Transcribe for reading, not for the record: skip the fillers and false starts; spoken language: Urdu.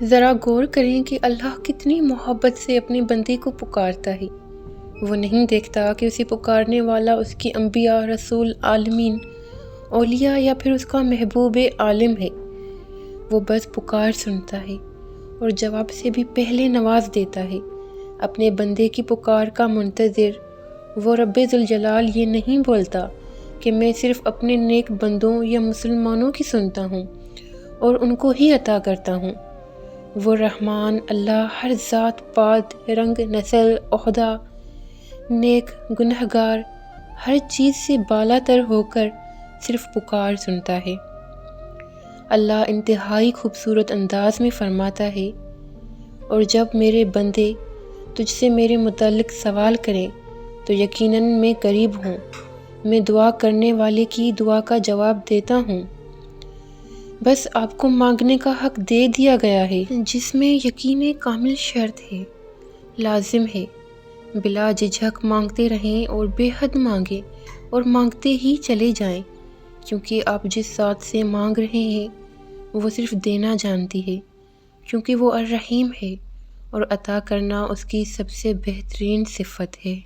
ذرا غور کریں کہ اللہ کتنی محبت سے اپنے بندے کو پکارتا ہے۔ وہ نہیں دیکھتا کہ اسے پکارنے والا اس کی انبیاء، رسول، عالمین، اولیاء یا پھر اس کا محبوب عالم ہے۔ وہ بس پکار سنتا ہے اور جواب سے بھی پہلے نواز دیتا ہے۔ اپنے بندے کی پکار کا منتظر وہ رب ذوالجلال یہ نہیں بولتا کہ میں صرف اپنے نیک بندوں یا مسلمانوں کی سنتا ہوں اور ان کو ہی عطا کرتا ہوں۔ وہ رحمان اللہ ہر ذات پات، رنگ، نسل، عہدہ، نیک، گنہگار، ہر چیز سے بالا تر ہو کر صرف پکار سنتا ہے۔ اللہ انتہائی خوبصورت انداز میں فرماتا ہے، اور جب میرے بندے تجھ سے میرے متعلق سوال کریں تو یقیناً میں قریب ہوں، میں دعا کرنے والے کی دعا کا جواب دیتا ہوں۔ بس آپ کو مانگنے کا حق دے دیا گیا ہے، جس میں یقین کامل شرط ہے، لازم ہے۔ بلا جھجک مانگتے رہیں اور بے حد مانگیں اور مانگتے ہی چلے جائیں، کیونکہ آپ جس ذات سے مانگ رہے ہیں وہ صرف دینا جانتی ہے، کیونکہ وہ الرحیم ہے اور عطا کرنا اس کی سب سے بہترین صفت ہے۔